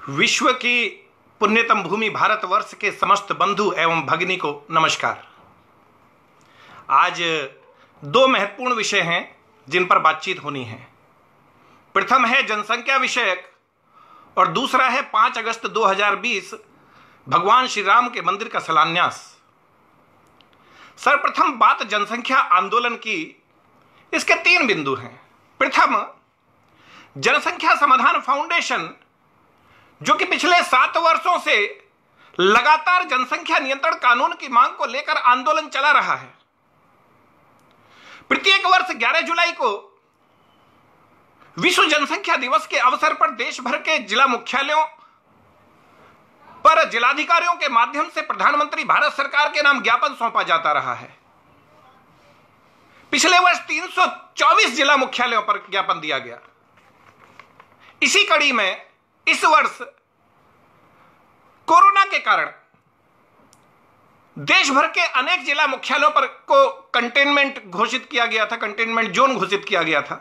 विश्व की पुण्यतम भूमि भारतवर्ष के समस्त बंधु एवं भगिनी को नमस्कार। आज दो महत्वपूर्ण विषय हैं जिन पर बातचीत होनी है। प्रथम है जनसंख्या विषयक और दूसरा है 5 अगस्त 2020 भगवान श्री राम के मंदिर का शिलान्यास। सर्वप्रथम बात जनसंख्या आंदोलन की, इसके 3 बिंदु हैं। प्रथम, जनसंख्या समाधान फाउंडेशन जो कि पिछले 7 वर्षों से लगातार जनसंख्या नियंत्रण कानून की मांग को लेकर आंदोलन चला रहा है। प्रत्येक वर्ष 11 जुलाई को विश्व जनसंख्या दिवस के अवसर पर देश भर के जिला मुख्यालयों पर जिलाधिकारियों के माध्यम से प्रधानमंत्री भारत सरकार के नाम ज्ञापन सौंपा जाता रहा है। पिछले वर्ष 324 जिला मुख्यालयों पर ज्ञापन दिया गया। इसी कड़ी में इस वर्ष कोरोना के कारण देश भर के अनेक जिला मुख्यालयों पर को कंटेनमेंट घोषित किया गया था, कंटेनमेंट जोन घोषित किया गया था।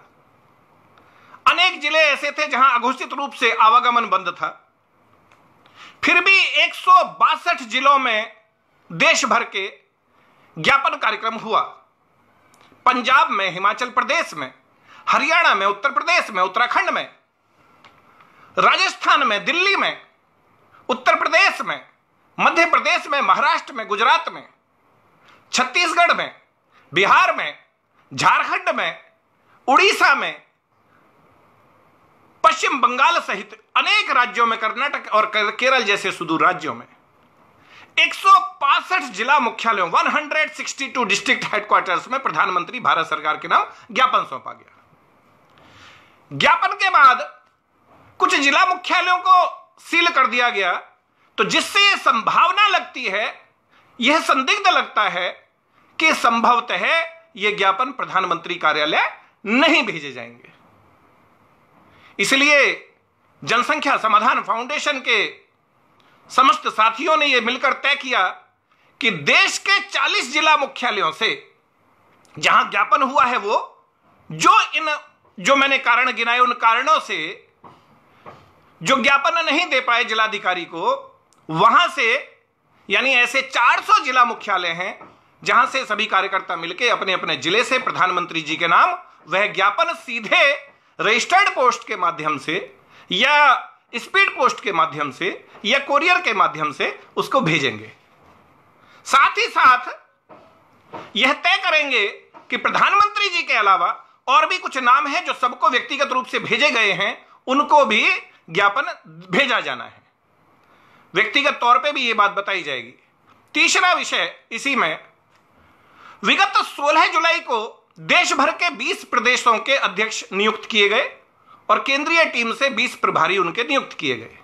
अनेक जिले ऐसे थे जहां अघोषित रूप से आवागमन बंद था। फिर भी 162 जिलों में देश भर के ज्ञापन कार्यक्रम हुआ। पंजाब में, हिमाचल प्रदेश में, हरियाणा में, उत्तर प्रदेश में, उत्तराखंड में, राजस्थान में, दिल्ली में, उत्तर प्रदेश में, मध्य प्रदेश में, महाराष्ट्र में, गुजरात में, छत्तीसगढ़ में, बिहार में, झारखंड में, उड़ीसा में, पश्चिम बंगाल सहित अनेक राज्यों में, कर्नाटक और केरल जैसे सुदूर राज्यों में 165 जिला मुख्यालयों 162 डिस्ट्रिक्ट हेडक्वार्टर्स में प्रधानमंत्री भारत सरकार के नाम ज्ञापन सौंपा गया। ज्ञापन के बाद कुछ जिला मुख्यालयों को सील कर दिया गया, तो जिससे यह संभावना लगती है, यह संदिग्ध लगता है कि संभवतः यह ज्ञापन प्रधानमंत्री कार्यालय नहीं भेजे जाएंगे। इसलिए जनसंख्या समाधान फाउंडेशन के समस्त साथियों ने यह मिलकर तय किया कि देश के 40 जिला मुख्यालयों से जहां ज्ञापन हुआ है, वो जो मैंने कारण गिनाए, उन कारणों से जो ज्ञापन नहीं दे पाए जिलाधिकारी को, वहां से यानी ऐसे 400 जिला मुख्यालय हैं जहां से सभी कार्यकर्ता मिलकर अपने अपने जिले से प्रधानमंत्री जी के नाम वह ज्ञापन सीधे रजिस्टर्ड पोस्ट के माध्यम से या स्पीड पोस्ट के माध्यम से या कोरियर के माध्यम से उसको भेजेंगे। साथ ही साथ यह तय करेंगे कि प्रधानमंत्री जी के अलावा और भी कुछ नाम हैं जो सबको व्यक्तिगत रूप से भेजे गए हैं, उनको भी ज्ञापन भेजा जाना है। व्यक्तिगत तौर पे भी यह बात बताई जाएगी। तीसरा विषय इसी में, विगत 16 जुलाई को देश भर के 20 प्रदेशों के अध्यक्ष नियुक्त किए गए और केंद्रीय टीम से 20 प्रभारी उनके नियुक्त किए गए।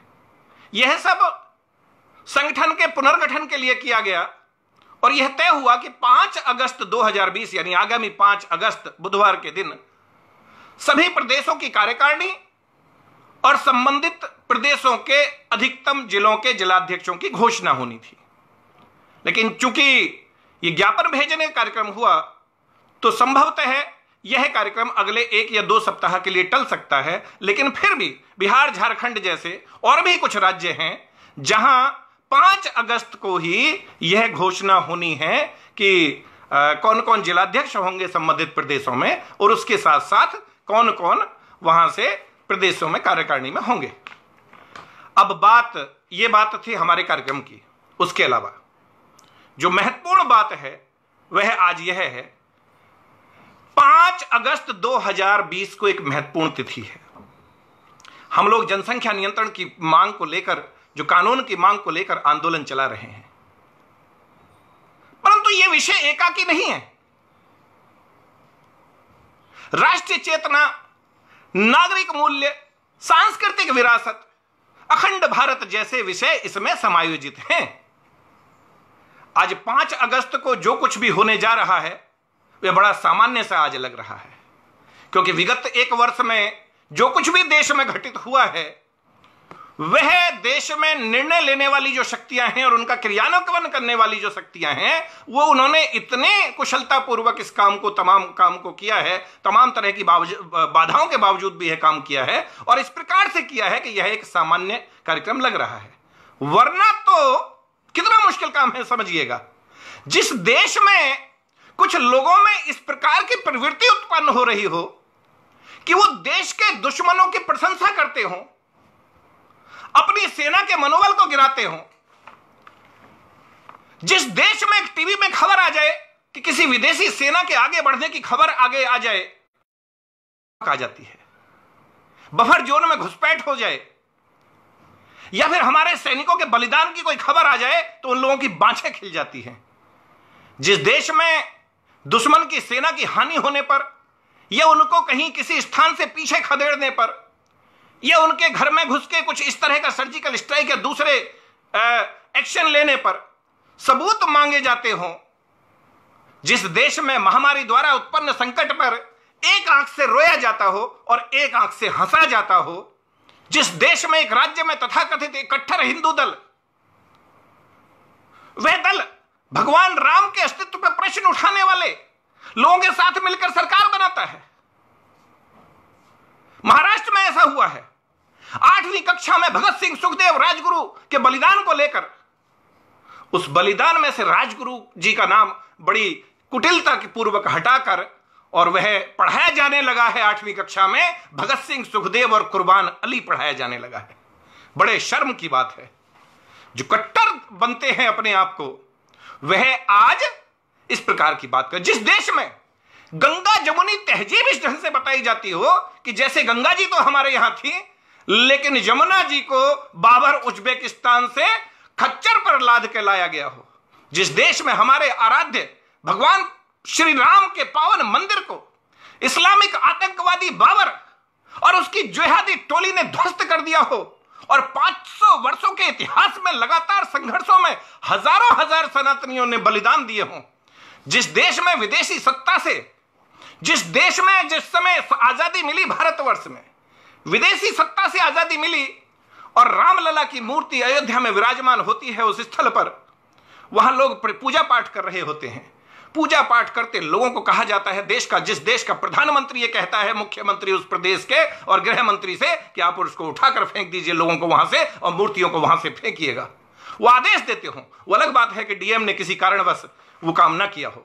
यह सब संगठन के पुनर्गठन के लिए किया गया और यह तय हुआ कि 5 अगस्त 2020 यानी आगामी 5 अगस्त बुधवार के दिन सभी प्रदेशों की कार्यकारिणी और संबंधित प्रदेशों के अधिकतम जिलों के जिलाध्यक्षों की घोषणा होनी थी। लेकिन चूंकि यह ज्ञापन भेजने का कार्यक्रम हुआ, तो संभवतः यह कार्यक्रम अगले 1 या 2 सप्ताह के लिए टल सकता है। लेकिन फिर भी बिहार, झारखंड जैसे और भी कुछ राज्य हैं जहां 5 अगस्त को ही यह घोषणा होनी है कि कौन कौन जिलाध्यक्ष होंगे संबंधित प्रदेशों में, और उसके साथ साथ कौन कौन वहां से प्रदेशों में कार्यकारिणी में होंगे। अब यह बात थी हमारे कार्यक्रम की। उसके अलावा जो महत्वपूर्ण बात है वह आज यह है, 5 अगस्त 2020 को एक महत्वपूर्ण तिथि है। हम लोग जनसंख्या नियंत्रण की मांग को लेकर, जो कानून की मांग को लेकर आंदोलन चला रहे हैं, परंतु यह विषय एकाकी नहीं है। राष्ट्रीय चेतना, नागरिक मूल्य, सांस्कृतिक विरासत, अखंड भारत जैसे विषय इसमें समायोजित हैं। आज 5 अगस्त को जो कुछ भी होने जा रहा है वह बड़ा सामान्य सा आज लग रहा है, क्योंकि विगत 1 वर्ष में जो कुछ भी देश में घटित हुआ है वह देश में निर्णय लेने वाली जो शक्तियां हैं और उनका क्रियान्वयन करने वाली जो शक्तियां हैं, वो उन्होंने इतने कुशलतापूर्वक इस तमाम काम को किया है, तमाम तरह की बाधाओं के बावजूद भी यह काम किया है और इस प्रकार से किया है कि यह एक सामान्य कार्यक्रम लग रहा है। वरना तो कितना मुश्किल काम है, समझिएगा। जिस देश में कुछ लोगों में इस प्रकार की प्रवृत्ति उत्पन्न हो रही हो कि वो देश के दुश्मनों की प्रशंसा करते हो, अपनी सेना के मनोबल को गिराते हो, जिस देश में एक टीवी में खबर आ जाए कि किसी विदेशी सेना के आगे बढ़ने की खबर आगे आ जाए, आ जाती है, बफर जोन में घुसपैठ हो जाए, या फिर हमारे सैनिकों के बलिदान की कोई खबर आ जाए तो उन लोगों की बाँछें खिल जाती हैं। जिस देश में दुश्मन की सेना की हानि होने पर, या उनको कहीं किसी स्थान से पीछे खदेड़ने पर, या उनके घर में घुस के कुछ इस तरह का सर्जिकल स्ट्राइक या दूसरे एक्शन लेने पर सबूत मांगे जाते हों, जिस देश में महामारी द्वारा उत्पन्न संकट पर एक आंख से रोया जाता हो और एक आंख से हंसा जाता हो, जिस देश में एक राज्य में तथाकथित कट्टर हिंदू दल, वह दल भगवान राम के अस्तित्व पर प्रश्न उठाने वाले लोगों के साथ मिलकर सरकार बनाता है। महाराष्ट्र में ऐसा हुआ है। 8वीं कक्षा में भगत सिंह, सुखदेव, राजगुरु के बलिदान को लेकर, उस बलिदान में से राजगुरु जी का नाम बड़ी कुटिलता के पूर्वक हटाकर और वह पढ़ाया जाने लगा है 8वीं कक्षा में, भगत सिंह, सुखदेव और कुर्बान अली पढ़ाया जाने लगा है। बड़े शर्म की बात है। जो कट्टर बनते हैं अपने आप को, वह आज इस प्रकार की बात कर। जिस देश में गंगा जमुनी तहजीब इस ढंग से बताई जाती हो कि जैसे गंगा जी तो हमारे यहां थी, लेकिन यमुना जी को बाबर उज्बेकिस्तान से खच्चर पर लाद के लाया गया हो, जिस देश में हमारे आराध्य भगवान श्री राम के पावन मंदिर को इस्लामिक आतंकवादी बाबर और उसकी जिहादी टोली ने ध्वस्त कर दिया हो, और 500 वर्षों के इतिहास में लगातार संघर्षों में हजारों हजार सनातनियों ने बलिदान दिए हों, जिस देश में विदेशी सत्ता से, जिस देश में जिस समय आजादी मिली, भारतवर्ष में विदेशी सत्ता से आजादी मिली और रामलला की मूर्ति अयोध्या में विराजमान होती है, उस स्थल पर वहां लोग पूजा पाठ कर रहे होते हैं। पूजा पाठ करते लोगों को कहा जाता है, देश का, जिस देश का प्रधानमंत्री ये कहता है मुख्यमंत्री उस प्रदेश के और गृह मंत्री से कि आप उसको उठाकर फेंक दीजिए लोगों को वहां से और मूर्तियों को वहां से फेंकिएगा, वो आदेश देते हो। वो अलग बात है कि डीएम ने किसी कारणवश वो काम ना किया हो।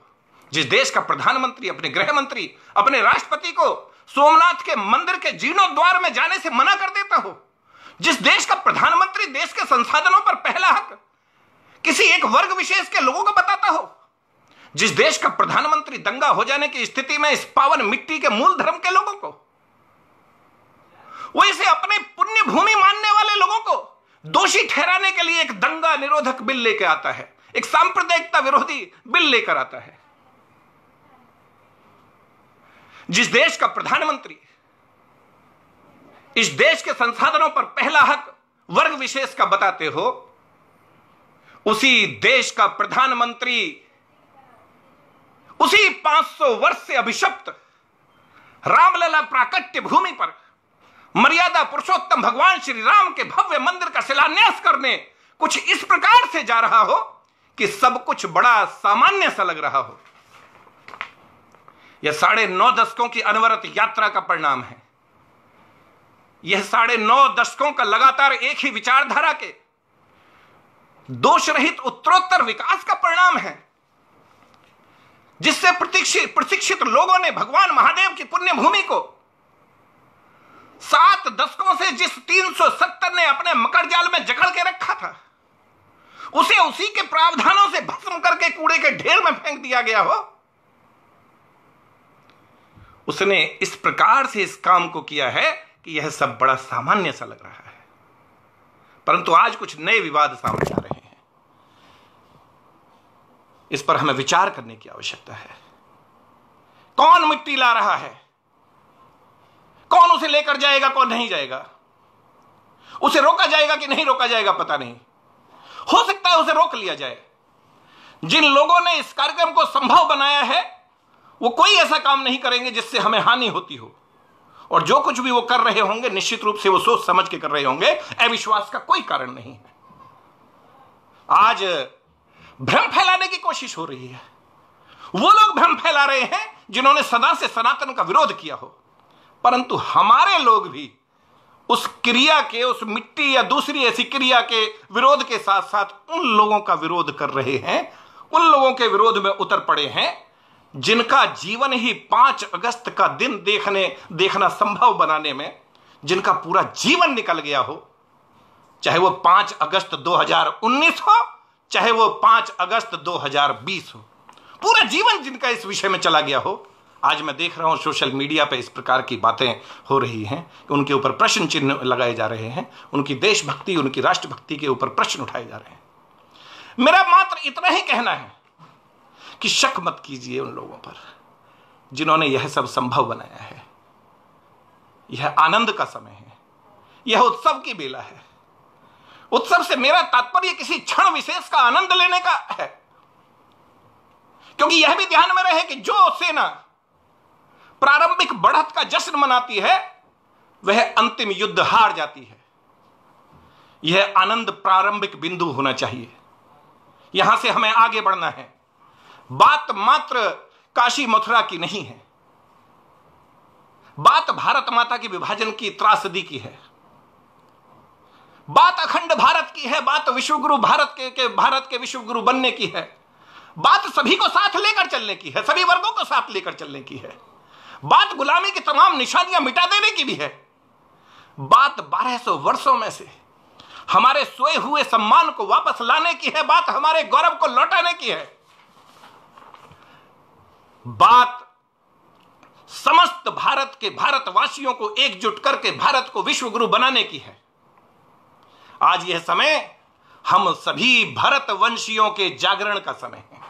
जिस देश का प्रधानमंत्री अपने गृह मंत्री, अपने राष्ट्रपति को सोमनाथ के मंदिर के जीर्णोद्वार में जाने से मना कर देता हो, जिस देश का प्रधानमंत्री देश के संसाधनों पर पहला हक किसी एक वर्ग विशेष के लोगों को बताता हो, जिस देश का प्रधानमंत्री दंगा हो जाने की स्थिति में इस पावन मिट्टी के मूल धर्म के लोगों को, वो इसे अपने पुण्य भूमि मानने वाले लोगों को दोषी ठहराने के लिए एक दंगा निरोधक बिल लेकर आता है, एक सांप्रदायिकता विरोधी बिल लेकर आता है। जिस देश का प्रधानमंत्री इस देश के संसाधनों पर पहला हक वर्ग विशेष का बताते हो, उसी देश का प्रधानमंत्री उसी 500 वर्ष से अभिशप्त रामलला प्राकट्य भूमि पर मर्यादा पुरुषोत्तम भगवान श्री राम के भव्य मंदिर का शिलान्यास करने कुछ इस प्रकार से जा रहा हो कि सब कुछ बड़ा सामान्य सा लग रहा हो। यह 9.5 दशकों की अनवरत यात्रा का परिणाम है। यह 9.5 दशकों का लगातार एक ही विचारधारा के दोष रहित उत्तरोत्तर विकास का परिणाम है, जिससे प्रशिक्षित लोगों ने भगवान महादेव की पुण्य भूमि को 7 दशकों से जिस 370 ने अपने मकर जाल में जकड़ के रखा था, उसे उसी के प्रावधानों से भस्म करके कूड़े के ढेर में फेंक दिया गया हो। उसने इस प्रकार से इस काम को किया है कि यह सब बड़ा सामान्य सा लग रहा है, परंतु आज कुछ नए विवाद सामने आ रहे हैं। इस पर हमें विचार करने की आवश्यकता है। कौन मिट्टी ला रहा है, कौन उसे लेकर जाएगा, कौन नहीं जाएगा, उसे रोका जाएगा कि नहीं रोका जाएगा पता नहीं। हो सकता है उसे रोक लिया जाए। जिन लोगों ने इस कार्यक्रम को संभव बनाया है वो कोई ऐसा काम नहीं करेंगे जिससे हमें हानि होती हो, और जो कुछ भी वो कर रहे होंगे निश्चित रूप से वो सोच समझ के कर रहे होंगे, अविश्वास का कोई कारण नहीं है। आज भ्रम फैलाने की कोशिश हो रही है। वो लोग भ्रम फैला रहे हैं जिन्होंने सदा से सनातन का विरोध किया हो, परंतु हमारे लोग भी उस क्रिया के, उस मिट्टी या दूसरी ऐसी क्रिया के विरोध के साथ साथ उन लोगों का विरोध कर रहे हैं, उन लोगों के विरोध में उतर पड़े हैं जिनका जीवन ही 5 अगस्त का दिन देखना संभव बनाने में, जिनका पूरा जीवन निकल गया हो, चाहे वो 5 अगस्त 2019 हो, चाहे वो 5 अगस्त 2020 हो, पूरा जीवन जिनका इस विषय में चला गया हो। आज मैं देख रहा हूं सोशल मीडिया पे इस प्रकार की बातें हो रही हैं कि उनके ऊपर प्रश्न चिन्ह लगाए जा रहे हैं, उनकी देशभक्ति, उनकी राष्ट्रभक्ति के ऊपर प्रश्न उठाए जा रहे हैं। मेरा मात्र इतना ही कहना है कि शक मत कीजिए उन लोगों पर जिन्होंने यह सब संभव बनाया है। यह आनंद का समय है, यह उत्सव की बेला है। उत्सव से मेरा तात्पर्य किसी क्षण विशेष का आनंद लेने का है, क्योंकि यह भी ध्यान में रहे कि जो सेना प्रारंभिक बढ़त का जश्न मनाती है वह अंतिम युद्ध हार जाती है। यह आनंद प्रारंभिक बिंदु होना चाहिए, यहां से हमें आगे बढ़ना है। बात मात्र काशी मथुरा की नहीं है, बात भारत माता के विभाजन की त्रासदी की है, बात अखंड भारत की है, बात विश्वगुरु भारत के विश्वगुरु बनने की है, बात सभी को साथ लेकर चलने की है, सभी वर्गों को साथ लेकर चलने की है, बात गुलामी की तमाम निशानियां मिटा देने की भी है, बात 1200 वर्षों में से हमारे सोए हुए सम्मान को वापस लाने की है, बात हमारे गौरव को लौटाने की है, बात समस्त भारत के भारतवासियों को एकजुट करके भारत को विश्वगुरु बनाने की है। आज यह समय हम सभी भारतवंशियों के जागरण का समय है।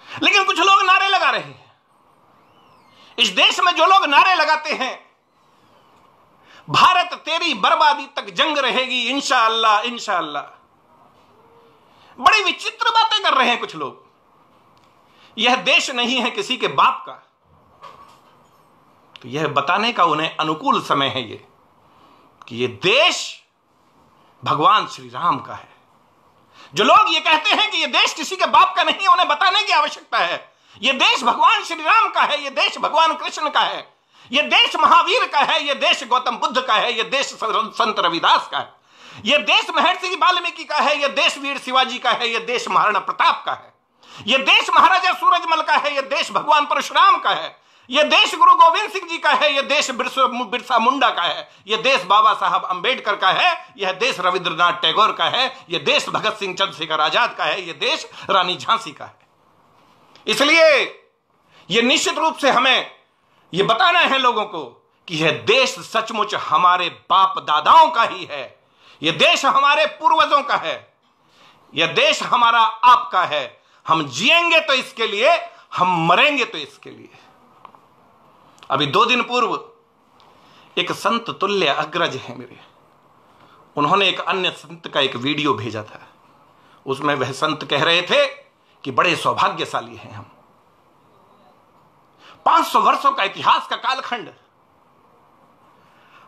लेकिन कुछ लोग नारे लगा रहे हैं। इस देश में जो लोग नारे लगाते हैं, भारत तेरी बर्बादी तक जंग रहेगी इंशाअल्लाह इंशाअल्लाह, बड़ी विचित्र बातें कर रहे हैं कुछ लोग। यह देश नहीं है किसी के बाप का, तो यह बताने का उन्हें अनुकूल समय है ये कि यह देश भगवान श्री राम का है। जो लोग ये कहते हैं कि यह देश किसी के बाप का नहीं, उन्हें बताने की आवश्यकता है यह देश भगवान श्री राम का है, यह देश भगवान कृष्ण का है, यह देश महावीर का है, यह देश गौतम बुद्ध का है, यह देश संत रविदास का है, यह देश महर्षि वाल्मीकि का है, यह देश वीर शिवाजी का है, यह देश महाराणा प्रताप का है, यह देश महाराजा सूरजमल का है, यह देश भगवान परशुराम का है, यह देश गुरु गोविंद सिंह जी का है, यह देश बिरसा मुंडा का है, यह देश बाबा साहब अंबेडकर का है, यह देश रविंद्रनाथ टैगोर का है, यह देश भगत सिंह चंद्रशेखर आजाद का है, यह देश रानी झांसी का है। इसलिए यह निश्चित रूप से हमें यह बताना है लोगों को कि यह देश सचमुच हमारे बाप दादाओं का ही है, यह देश हमारे पूर्वजों का है, यह देश हमारा आपका है। हम जिएंगे तो इसके लिए, हम मरेंगे तो इसके लिए। अभी 2 दिन पूर्व एक संत तुल्य अग्रज है मेरे, उन्होंने एक अन्य संत का एक वीडियो भेजा था। उसमें वह संत कह रहे थे कि बड़े सौभाग्यशाली हैं हम। 500 वर्षों का इतिहास का कालखंड,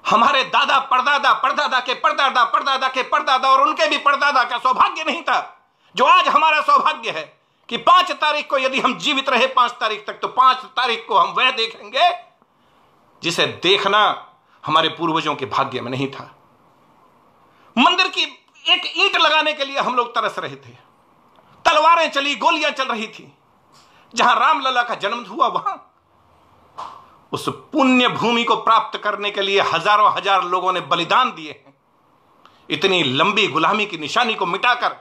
हमारे दादा परदादा परदादा के परदादा परदादा के परदादा और उनके भी परदादा का सौभाग्य नहीं था जो आज हमारा सौभाग्य है कि 5 तारीख को यदि हम जीवित रहे 5 तारीख तक, तो 5 तारीख को हम वह देखेंगे जिसे देखना हमारे पूर्वजों के भाग्य में नहीं था। मंदिर की एक ईंट लगाने के लिए हम लोग तरस रहे थे, तलवारें चली, गोलियां चल रही थी। जहां रामलला का जन्म हुआ वहां उस पुण्य भूमि को प्राप्त करने के लिए हजारों हजार लोगों ने बलिदान दिए हैं। इतनी लंबी गुलामी की निशानी को मिटाकर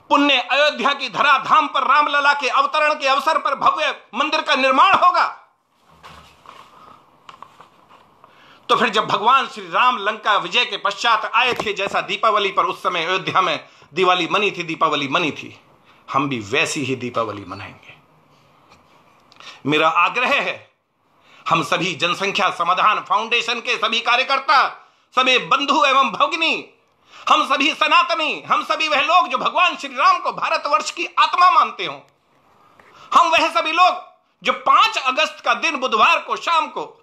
पुण्य अयोध्या की धराधाम पर रामलला के अवतरण के अवसर पर भव्य मंदिर का निर्माण होगा। तो फिर जब भगवान श्री राम लंका विजय के पश्चात आए थे, जैसा दीपावली पर उस समय अयोध्या में दिवाली मनी थी, दीपावली मनी थी, हम भी वैसी ही दीपावली मनाएंगे। मेरा आग्रह है हम सभी जनसंख्या समाधान फाउंडेशन के सभी कार्यकर्ता, सभी बंधु एवं भगिनी, हम सभी सनातनी, हम सभी वह लोग जो भगवान श्री राम को भारतवर्ष की आत्मा मानते हो, हम वह सभी लोग जो 5 अगस्त का दिन बुधवार को शाम को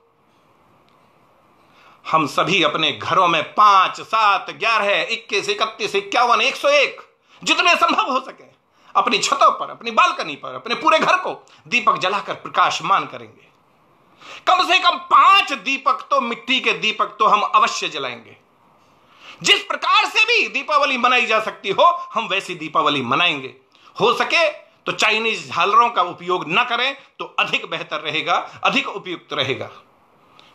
हम सभी अपने घरों में 5, 7, 11, 21, 31, 51, 101 जितने संभव हो सके अपनी छतों पर, अपनी बालकनी पर, अपने पूरे घर को दीपक जलाकर प्रकाशमान करेंगे। कम से कम 5 दीपक तो, मिट्टी के दीपक तो हम अवश्य जलाएंगे। जिस प्रकार से भी दीपावली मनाई जा सकती हो हम वैसी दीपावली मनाएंगे। हो सके तो चाइनीज झालरों का उपयोग न करें तो अधिक बेहतर रहेगा, अधिक उपयुक्त रहेगा।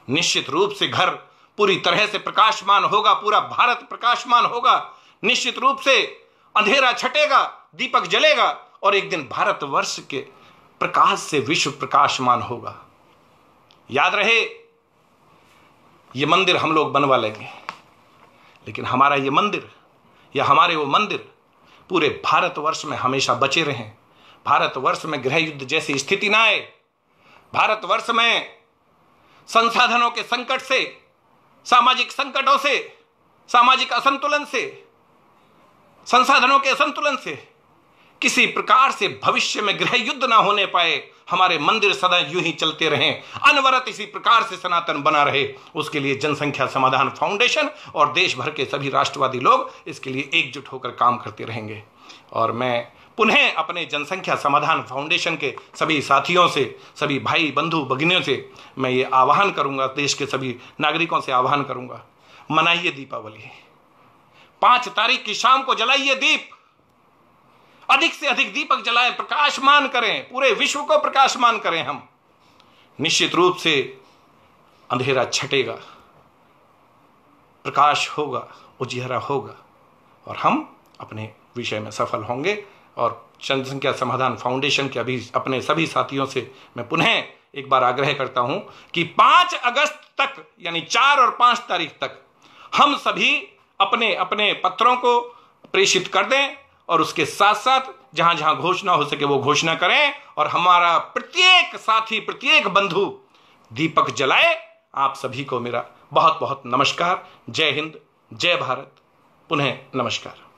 निश्चित रूप से घर पूरी तरह से प्रकाशमान होगा, पूरा भारत प्रकाशमान होगा। निश्चित रूप से अंधेरा छटेगा, दीपक जलेगा और एक दिन भारतवर्ष के प्रकाश से विश्व प्रकाशमान होगा। याद रहे, यह मंदिर हम लोग बनवा लेंगे, लेकिन हमारा यह मंदिर या हमारे वो मंदिर पूरे भारतवर्ष में हमेशा बचे रहें। भारतवर्ष में गृह युद्ध जैसी स्थिति ना आए। भारतवर्ष में संसाधनों के संकट से, सामाजिक संकटों से, सामाजिक असंतुलन से, संसाधनों के असंतुलन से किसी प्रकार से भविष्य में गृह युद्ध ना होने पाए। हमारे मंदिर सदा यूं ही चलते रहें, अनवरत इसी प्रकार से सनातन बना रहे। उसके लिए जनसंख्या समाधान फाउंडेशन और देश भर के सभी राष्ट्रवादी लोग इसके लिए एकजुट होकर काम करते रहेंगे। और मैं पुनः अपने जनसंख्या समाधान फाउंडेशन के सभी साथियों से, सभी भाई बंधु भगिनियों से मैं ये आह्वान करूंगा, देश के सभी नागरिकों से आह्वान करूंगा, मनाइए दीपावली। 5 तारीख की शाम को जलाइए दीप, अधिक से अधिक दीपक जलाएं, प्रकाशमान करें, पूरे विश्व को प्रकाशमान करें हम। निश्चित रूप से अंधेरा छटेगा, प्रकाश होगा, उजियारा होगा और हम अपने विषय में सफल होंगे। और जनसंख्या समाधान फाउंडेशन के अभी अपने सभी साथियों से मैं पुनः एक बार आग्रह करता हूं कि 5 अगस्त तक यानी 4 और 5 तारीख तक हम सभी अपने अपने पत्रों को प्रेषित कर दें और उसके साथ साथ जहां जहां घोषणा हो सके वो घोषणा करें और हमारा प्रत्येक साथी, प्रत्येक बंधु दीपक जलाए। आप सभी को मेरा बहुत बहुत नमस्कार। जय हिंद, जय भारत, पुनः नमस्कार।